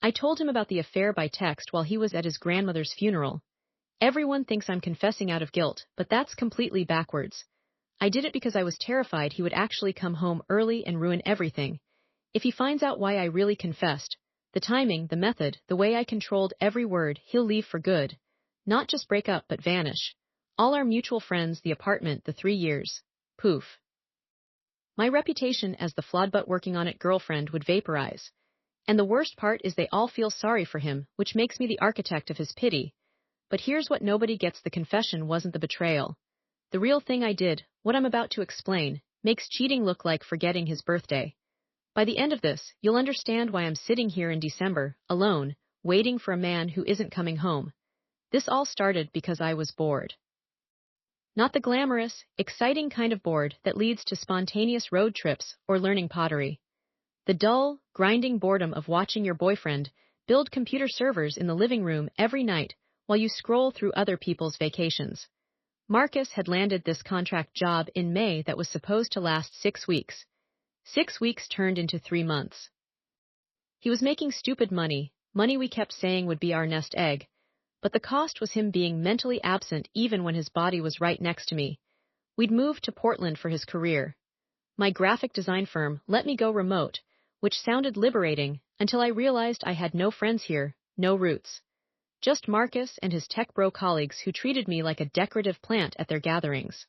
I told him about the affair by text while he was at his grandmother's funeral. Everyone thinks I'm confessing out of guilt, but that's completely backwards. I did it because I was terrified he would actually come home early and ruin everything. If he finds out why I really confessed, the timing, the method, the way I controlled every word, he'll leave for good. Not just break up, but vanish. All our mutual friends, the apartment, the 3 years. Poof. My reputation as the flawed but working on it girlfriend would vaporize. And the worst part is they all feel sorry for him, which makes me the architect of his pity. But here's what nobody gets: the confession wasn't the betrayal. The real thing I did, what I'm about to explain, makes cheating look like forgetting his birthday. By the end of this, you'll understand why I'm sitting here in December, alone, waiting for a man who isn't coming home. This all started because I was bored. Not the glamorous, exciting kind of bored that leads to spontaneous road trips or learning pottery. The dull, grinding boredom of watching your boyfriend build computer servers in the living room every night while you scroll through other people's vacations. Marcus had landed this contract job in May that was supposed to last 6 weeks. 6 weeks turned into 3 months. He was making stupid money, money we kept saying would be our nest egg, but the cost was him being mentally absent even when his body was right next to me. We'd moved to Portland for his career. My graphic design firm let me go remote, which sounded liberating until I realized I had no friends here, no roots. Just Marcus and his tech bro colleagues who treated me like a decorative plant at their gatherings.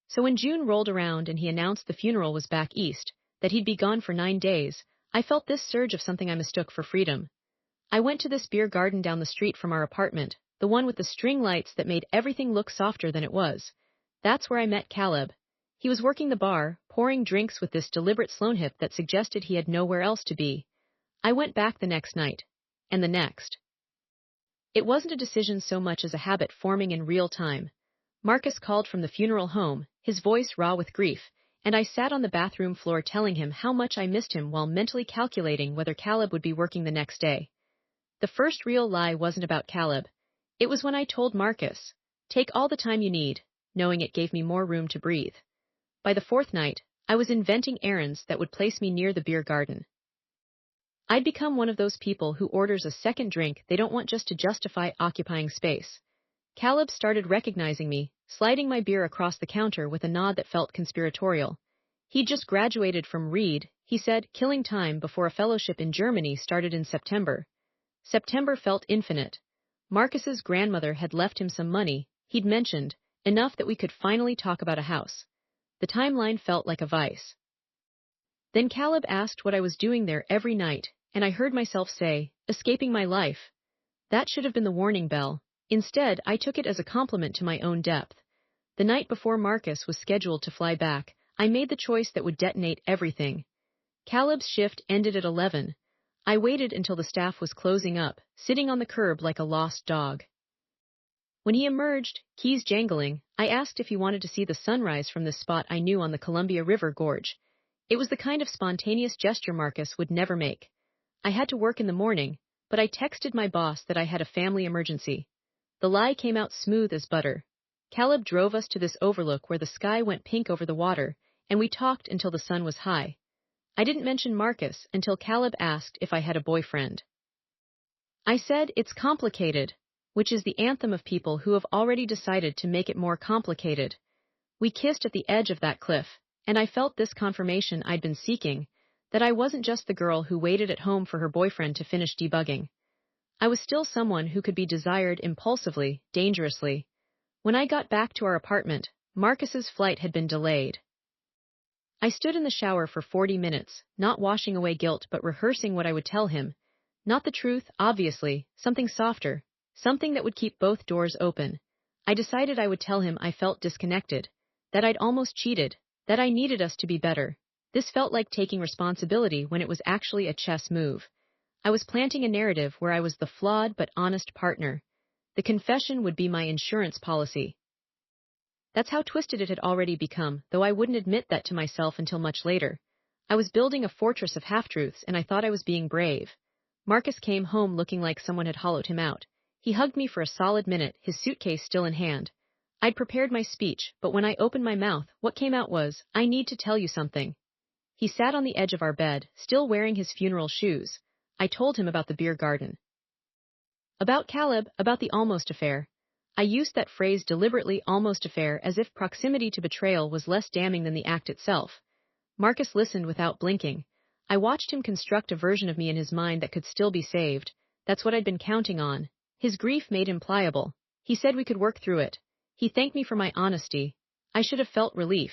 So when June rolled around and he announced the funeral was back east, that he'd be gone for 9 days, I felt this surge of something I mistook for freedom. I went to this beer garden down the street from our apartment, the one with the string lights that made everything look softer than it was. That's where I met Caleb. He was working the bar, pouring drinks with this deliberate slow hip that suggested he had nowhere else to be. I went back the next night. And the next. It wasn't a decision so much as a habit forming in real time. Marcus called from the funeral home, his voice raw with grief, and I sat on the bathroom floor telling him how much I missed him while mentally calculating whether Caleb would be working the next day. The first real lie wasn't about Caleb. It was when I told Marcus, "Take all the time you need," knowing it gave me more room to breathe. By the 4th night, I was inventing errands that would place me near the beer garden. I'd become one of those people who orders a second drink they don't want just to justify occupying space. Caleb started recognizing me, sliding my beer across the counter with a nod that felt conspiratorial. He'd just graduated from Reed, he said, killing time before a fellowship in Germany started in September. September felt infinite. Marcus's grandmother had left him some money, he'd mentioned, enough that we could finally talk about a house. The timeline felt like a vice. Then Caleb asked what I was doing there every night, and I heard myself say, escaping my life. That should have been the warning bell. Instead, I took it as a compliment to my own depth. The night before Marcus was scheduled to fly back, I made the choice that would detonate everything. Caleb's shift ended at 11. I waited until the staff was closing up, sitting on the curb like a lost dog. When he emerged, keys jangling, I asked if he wanted to see the sunrise from this spot I knew on the Columbia River Gorge. It was the kind of spontaneous gesture Marcus would never make. I had to work in the morning, but I texted my boss that I had a family emergency. The lie came out smooth as butter. Caleb drove us to this overlook where the sky went pink over the water, and we talked until the sun was high. I didn't mention Marcus until Caleb asked if I had a boyfriend. I said it's complicated, which is the anthem of people who have already decided to make it more complicated. We kissed at the edge of that cliff, and I felt this confirmation I'd been seeking, that I wasn't just the girl who waited at home for her boyfriend to finish debugging. I was still someone who could be desired impulsively, dangerously. When I got back to our apartment, Marcus's flight had been delayed. I stood in the shower for 40 minutes, not washing away guilt but rehearsing what I would tell him. Not the truth, obviously, something softer, something that would keep both doors open. I decided I would tell him I felt disconnected, that I'd almost cheated, that I needed us to be better. This felt like taking responsibility when it was actually a chess move. I was planting a narrative where I was the flawed but honest partner. The confession would be my insurance policy. That's how twisted it had already become, though I wouldn't admit that to myself until much later. I was building a fortress of half-truths, and I thought I was being brave. Marcus came home looking like someone had hollowed him out. He hugged me for a solid minute, his suitcase still in hand. I'd prepared my speech, but when I opened my mouth, what came out was, "I need to tell you something." He sat on the edge of our bed, still wearing his funeral shoes. I told him about the beer garden. About Caleb, about the almost affair. I used that phrase deliberately, almost affair, as if proximity to betrayal was less damning than the act itself. Marcus listened without blinking. I watched him construct a version of me in his mind that could still be saved. That's what I'd been counting on. His grief made him pliable. He said we could work through it. He thanked me for my honesty. I should have felt relief.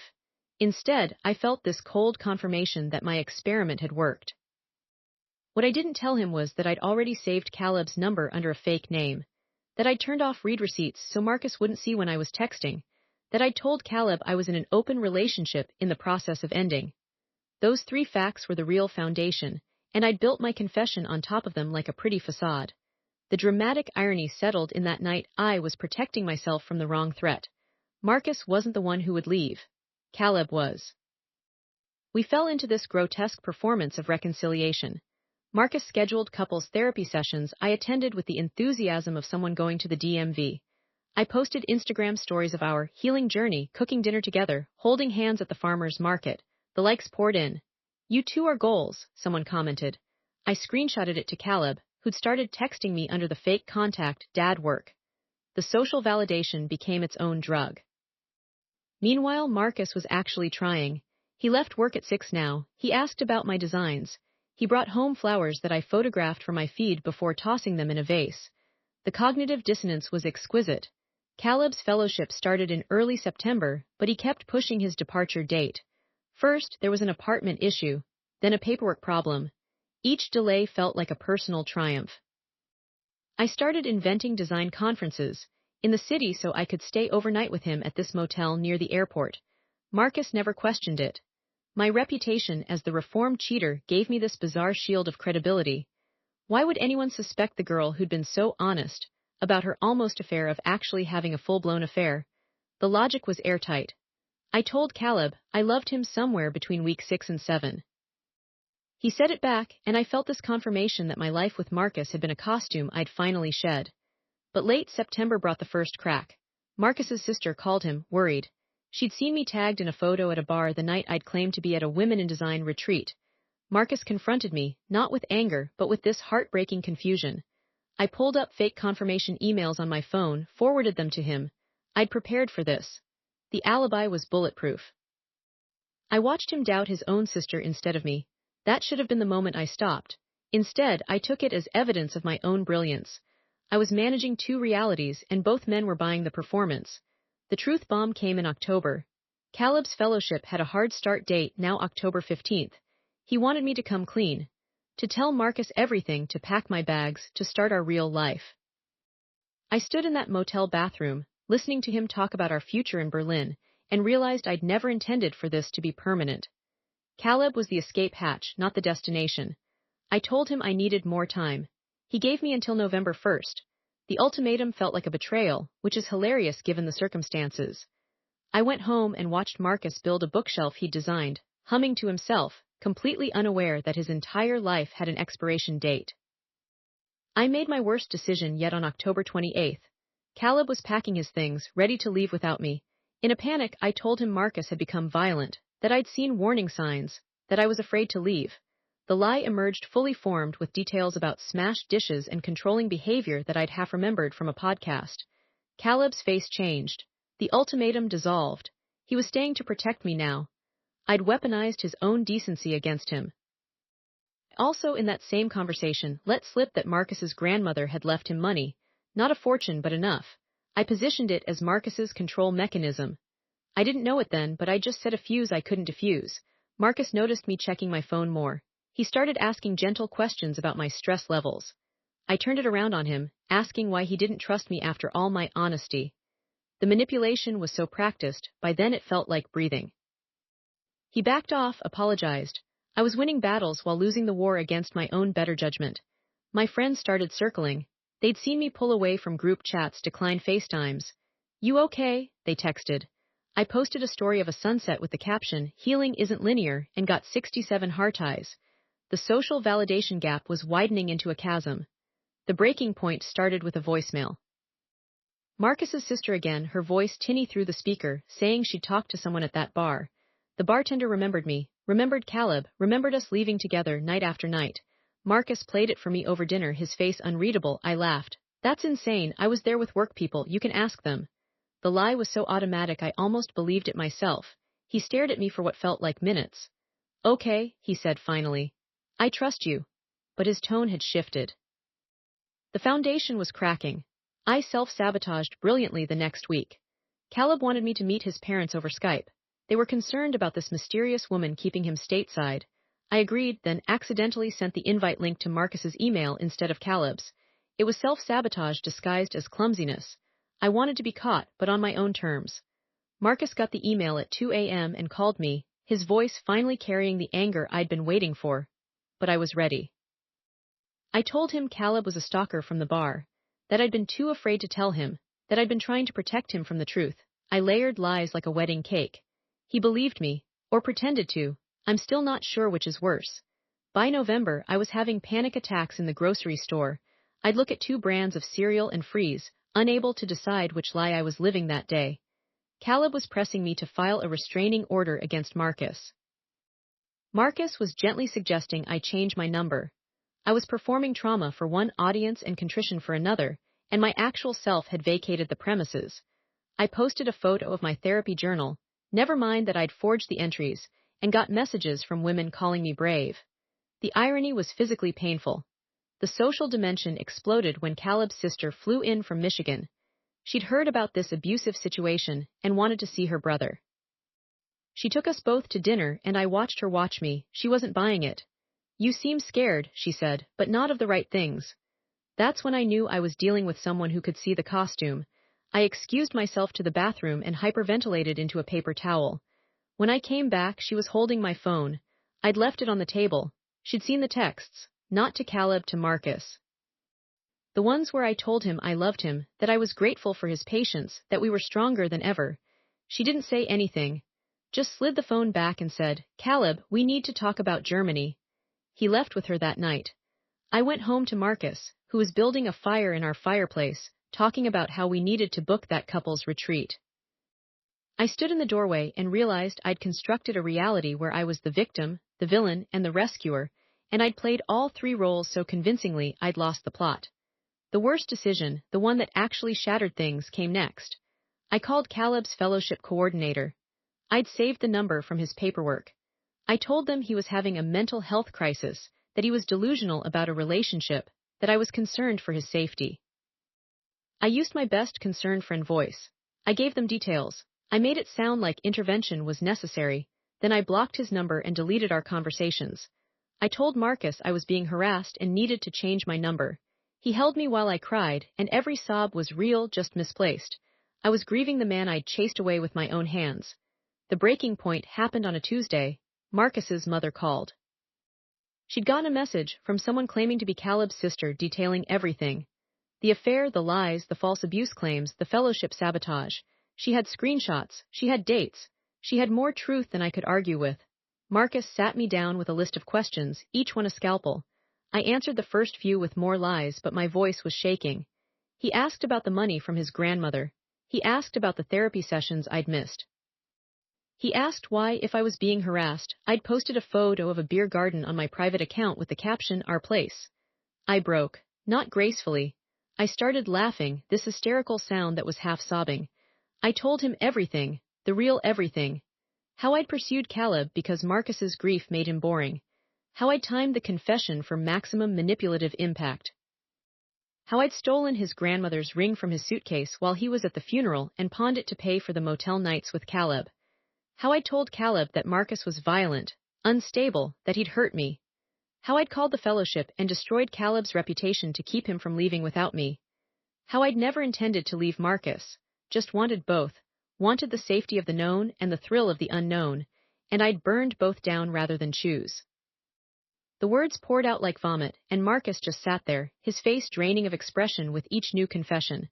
Instead, I felt this cold confirmation that my experiment had worked. What I didn't tell him was that I'd already saved Caleb's number under a fake name, that I'd turned off read receipts so Marcus wouldn't see when I was texting, that I'd told Caleb I was in an open relationship in the process of ending. Those 3 facts were the real foundation, and I'd built my confession on top of them like a pretty facade. The dramatic irony settled in that night I was protecting myself from the wrong threat. Marcus wasn't the one who would leave. Caleb was. We fell into this grotesque performance of reconciliation. Marcus scheduled couples therapy sessions I attended with the enthusiasm of someone going to the DMV. I posted Instagram stories of our healing journey, cooking dinner together, holding hands at the farmer's market. The likes poured in. "You two are goals," someone commented. I screenshotted it to Caleb, who'd started texting me under the fake contact, "Dad work." The social validation became its own drug. Meanwhile, Marcus was actually trying. He left work at 6 now. He asked about my designs. He brought home flowers that I photographed for my feed before tossing them in a vase. The cognitive dissonance was exquisite. Caleb's fellowship started in early September, but he kept pushing his departure date. First, there was an apartment issue, then a paperwork problem. Each delay felt like a personal triumph. I started inventing design conferences in the city so I could stay overnight with him at this motel near the airport. Marcus never questioned it. My reputation as the reformed cheater gave me this bizarre shield of credibility. Why would anyone suspect the girl who'd been so honest about her almost affair of actually having a full-blown affair? The logic was airtight. I told Caleb I loved him somewhere between week 6 and 7. He said it back, and I felt this confirmation that my life with Marcus had been a costume I'd finally shed. But late September brought the first crack. Marcus's sister called him, worried. She'd seen me tagged in a photo at a bar the night I'd claimed to be at a Women in Design retreat. Marcus confronted me, not with anger, but with this heartbreaking confusion. I pulled up fake confirmation emails on my phone, forwarded them to him. I'd prepared for this. The alibi was bulletproof. I watched him doubt his own sister instead of me. That should have been the moment I stopped. Instead, I took it as evidence of my own brilliance. I was managing 2 realities, and both men were buying the performance. The truth bomb came in October. Caleb's fellowship had a hard start date, now October 15th. He wanted me to come clean. To tell Marcus everything, to pack my bags, to start our real life. I stood in that motel bathroom, listening to him talk about our future in Berlin, and realized I'd never intended for this to be permanent. Caleb was the escape hatch, not the destination. I told him I needed more time. He gave me until November 1st. The ultimatum felt like a betrayal, which is hilarious given the circumstances. I went home and watched Marcus build a bookshelf he'd designed, humming to himself, completely unaware that his entire life had an expiration date. I made my worst decision yet on October 28th. Caleb was packing his things, ready to leave without me. In a panic, I told him Marcus had become violent, that I'd seen warning signs, that I was afraid to leave. The lie emerged fully formed with details about smashed dishes and controlling behavior that I'd half remembered from a podcast. Caleb's face changed. The ultimatum dissolved. He was staying to protect me now. I'd weaponized his own decency against him. Also in that same conversation, let slip that Marcus's grandmother had left him money. Not a fortune, but enough. I positioned it as Marcus's control mechanism. I didn't know it then, but I just set a fuse I couldn't diffuse. Marcus noticed me checking my phone more. He started asking gentle questions about my stress levels. I turned it around on him, asking why he didn't trust me after all my honesty. The manipulation was so practiced, by then it felt like breathing. He backed off, apologized. I was winning battles while losing the war against my own better judgment. My friends started circling. They'd seen me pull away from group chats, decline FaceTimes. "You okay?" they texted. I posted a story of a sunset with the caption, "Healing isn't linear," and got 67 heart eyes. The social validation gap was widening into a chasm. The breaking point started with a voicemail. Marcus's sister again, her voice tinny through the speaker, saying she'd talked to someone at that bar. The bartender remembered me, remembered Caleb, remembered us leaving together night after night. Marcus played it for me over dinner, his face unreadable. I laughed. That's insane. I was there with work people. You can ask them. The lie was so automatic I almost believed it myself. He stared at me for what felt like minutes. Okay, he said finally. I trust you. But his tone had shifted. The foundation was cracking. I self-sabotaged brilliantly the next week. Caleb wanted me to meet his parents over Skype. They were concerned about this mysterious woman keeping him stateside. I agreed, then accidentally sent the invite link to Marcus's email instead of Caleb's. It was self-sabotage disguised as clumsiness. I wanted to be caught, but on my own terms. Marcus got the email at 2 a.m. and called me, his voice finally carrying the anger I'd been waiting for. But I was ready. I told him Caleb was a stalker from the bar, that I'd been too afraid to tell him, that I'd been trying to protect him from the truth. I layered lies like a wedding cake. He believed me, or pretended to. I'm still not sure which is worse. By November, I was having panic attacks in the grocery store. I'd look at 2 brands of cereal and freeze, unable to decide which lie I was living that day. Caleb was pressing me to file a restraining order against Marcus. Marcus was gently suggesting I change my number. I was performing trauma for one audience and contrition for another, and my actual self had vacated the premises. I posted a photo of my therapy journal, never mind that I'd forged the entries, and got messages from women calling me brave. The irony was physically painful. The social dimension exploded when Caleb's sister flew in from Michigan. She'd heard about this abusive situation and wanted to see her brother. She took us both to dinner and I watched her watch me. She wasn't buying it. You seem scared, she said, but not of the right things. That's when I knew I was dealing with someone who could see the costume. I excused myself to the bathroom and hyperventilated into a paper towel. When I came back, she was holding my phone. I'd left it on the table. She'd seen the texts, not to Caleb, to Marcus. The ones where I told him I loved him, that I was grateful for his patience, that we were stronger than ever. She didn't say anything, just slid the phone back and said, Caleb, we need to talk about Germany. He left with her that night. I went home to Marcus, who was building a fire in our fireplace, talking about how we needed to book that couple's retreat. I stood in the doorway and realized I'd constructed a reality where I was the victim, the villain, and the rescuer, and I'd played all 3 roles so convincingly I'd lost the plot. The worst decision, the one that actually shattered things, came next. I called Caleb's fellowship coordinator. I'd saved the number from his paperwork. I told them he was having a mental health crisis, that he was delusional about a relationship, that I was concerned for his safety. I used my best concerned friend voice. I gave them details. I made it sound like intervention was necessary. Then I blocked his number and deleted our conversations. I told Marcus I was being harassed and needed to change my number. He held me while I cried, and every sob was real, just misplaced. I was grieving the man I'd chased away with my own hands. The breaking point happened on a Tuesday. Marcus's mother called. She'd gotten a message from someone claiming to be Caleb's sister detailing everything. The affair, the lies, the false abuse claims, the fellowship sabotage. She had screenshots, she had dates, she had more truth than I could argue with. Marcus sat me down with a list of questions, each one a scalpel. I answered the first few with more lies, but my voice was shaking. He asked about the money from his grandmother. He asked about the therapy sessions I'd missed. He asked why, if I was being harassed, I'd posted a photo of a beer garden on my private account with the caption, Our Place. I broke, not gracefully. I started laughing, this hysterical sound that was half sobbing. I told him everything, the real everything. How I'd pursued Caleb because Marcus's grief made him boring. How I'd timed the confession for maximum manipulative impact. How I'd stolen his grandmother's ring from his suitcase while he was at the funeral and pawned it to pay for the motel nights with Caleb. How I'd told Caleb that Marcus was violent, unstable, that he'd hurt me. How I'd called the fellowship and destroyed Caleb's reputation to keep him from leaving without me. How I'd never intended to leave Marcus, just wanted both, wanted the safety of the known and the thrill of the unknown, and I'd burned both down rather than choose. The words poured out like vomit, and Marcus just sat there, his face draining of expression with each new confession.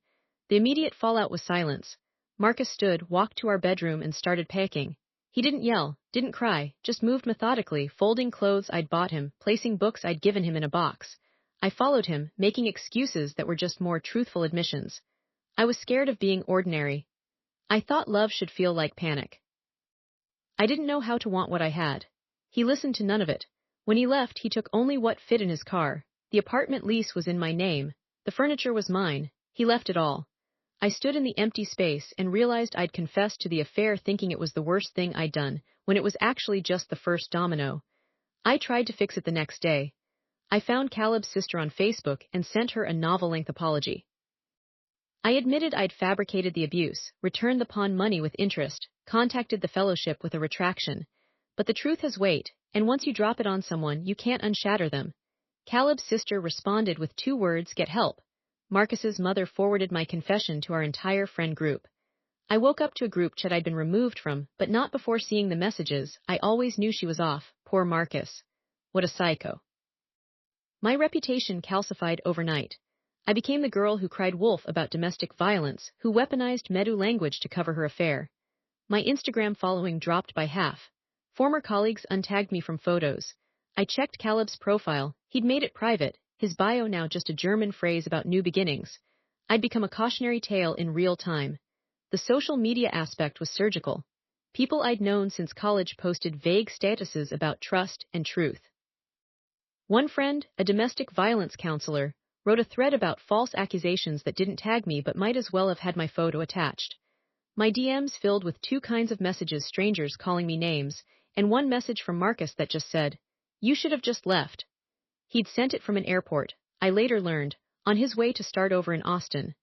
The immediate fallout was silence. Marcus stood, walked to our bedroom, and started packing. He didn't yell, didn't cry, just moved methodically, folding clothes I'd bought him, placing books I'd given him in a box. I followed him, making excuses that were just more truthful admissions. I was scared of being ordinary. I thought love should feel like panic. I didn't know how to want what I had. He listened to none of it. When he left, he took only what fit in his car. The apartment lease was in my name. The furniture was mine. He left it all. I stood in the empty space and realized I'd confessed to the affair thinking it was the worst thing I'd done, when it was actually just the first domino. I tried to fix it the next day. I found Caleb's sister on Facebook and sent her a novel-length apology. I admitted I'd fabricated the abuse, returned the pawn money with interest, contacted the fellowship with a retraction. But the truth has weight, and once you drop it on someone, you can't unshatter them. Caleb's sister responded with 2 words, "Get help." Marcus's mother forwarded my confession to our entire friend group. I woke up to a group chat I'd been removed from, but not before seeing the messages. I always knew she was off. Poor Marcus. What a psycho. My reputation calcified overnight. I became the girl who cried wolf about domestic violence, who weaponized Medu language to cover her affair. My Instagram following dropped by half. Former colleagues untagged me from photos. I checked Caleb's profile. He'd made it private, his bio now just a German phrase about new beginnings. I'd become a cautionary tale in real time. The social media aspect was surgical. People I'd known since college posted vague statuses about trust and truth. One friend, a domestic violence counselor, wrote a thread about false accusations that didn't tag me but might as well have had my photo attached. My DMs filled with 2 kinds of messages, strangers calling me names, and one message from Marcus that just said, "You should have just left." He'd sent it from an airport, I later learned, on his way to start over in Austin.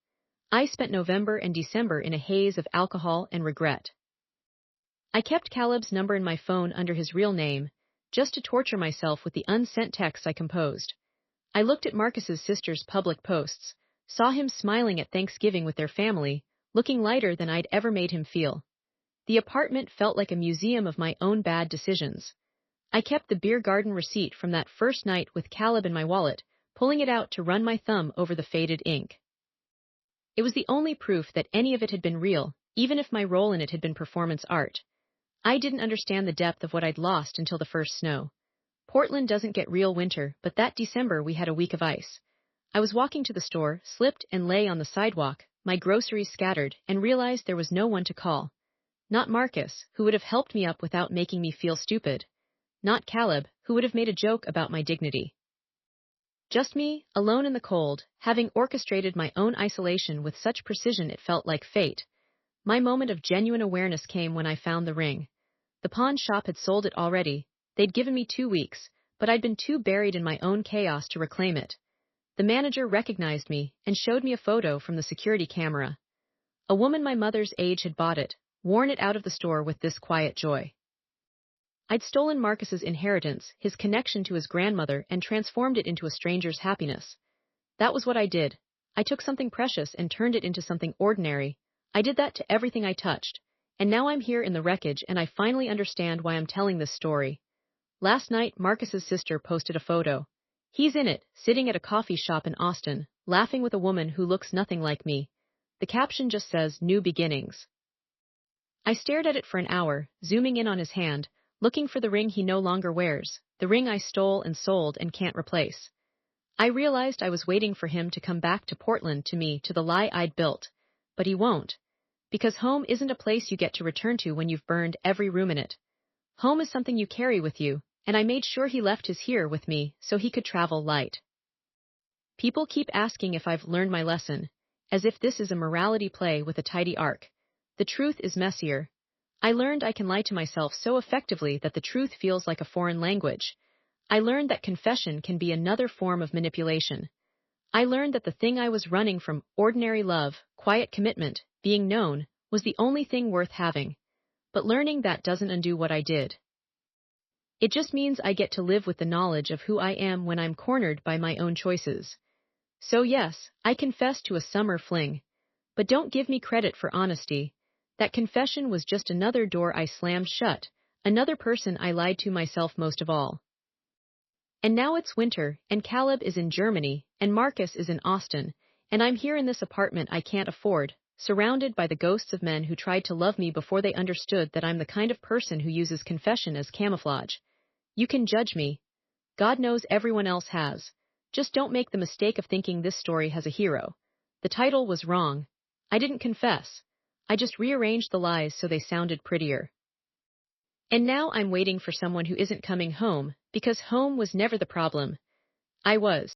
I spent November and December in a haze of alcohol and regret. I kept Caleb's number in my phone under his real name, just to torture myself with the unsent texts I composed. I looked at Marcus's sister's public posts, saw him smiling at Thanksgiving with their family, looking lighter than I'd ever made him feel. The apartment felt like a museum of my own bad decisions. I kept the beer garden receipt from that first night with Caleb in my wallet, pulling it out to run my thumb over the faded ink. It was the only proof that any of it had been real, even if my role in it had been performance art. I didn't understand the depth of what I'd lost until the first snow. Portland doesn't get real winter, but that December we had a week of ice. I was walking to the store, slipped and lay on the sidewalk, my groceries scattered, and realized there was no one to call. Not Marcus, who would have helped me up without making me feel stupid. Not Caleb, who would have made a joke about my dignity. Just me, alone in the cold, having orchestrated my own isolation with such precision it felt like fate. My moment of genuine awareness came when I found the ring. The pawn shop had sold it already. They'd given me 2 weeks, but I'd been too buried in my own chaos to reclaim it. The manager recognized me and showed me a photo from the security camera. A woman my mother's age had bought it, worn it out of the store with this quiet joy. I'd stolen Marcus's inheritance, his connection to his grandmother, and transformed it into a stranger's happiness. That was what I did. I took something precious and turned it into something ordinary. I did that to everything I touched. And now I'm here in the wreckage and I finally understand why I'm telling this story. Last night, Marcus's sister posted a photo. He's in it, sitting at a coffee shop in Austin, laughing with a woman who looks nothing like me. The caption just says, "New beginnings." I stared at it for an hour, zooming in on his hand, looking for the ring he no longer wears, the ring I stole and sold and can't replace. I realized I was waiting for him to come back to Portland, to me, to the lie I'd built. But he won't. Because home isn't a place you get to return to when you've burned every room in it. Home is something you carry with you, and I made sure he left his here with me so he could travel light. People keep asking if I've learned my lesson, as if this is a morality play with a tidy arc. The truth is messier. I learned I can lie to myself so effectively that the truth feels like a foreign language. I learned that confession can be another form of manipulation. I learned that the thing I was running from, ordinary love, quiet commitment, being known, was the only thing worth having. But learning that doesn't undo what I did. It just means I get to live with the knowledge of who I am when I'm cornered by my own choices. So yes, I confessed to a summer fling. But don't give me credit for honesty. That confession was just another door I slammed shut, another person I lied to myself most of all. And now it's winter, and Caleb is in Germany, and Marcus is in Austin, and I'm here in this apartment I can't afford, surrounded by the ghosts of men who tried to love me before they understood that I'm the kind of person who uses confession as camouflage. You can judge me. God knows everyone else has. Just don't make the mistake of thinking this story has a hero. The title was wrong. I didn't confess. I just rearranged the lies so they sounded prettier. And now I'm waiting for someone who isn't coming home, because home was never the problem. I was.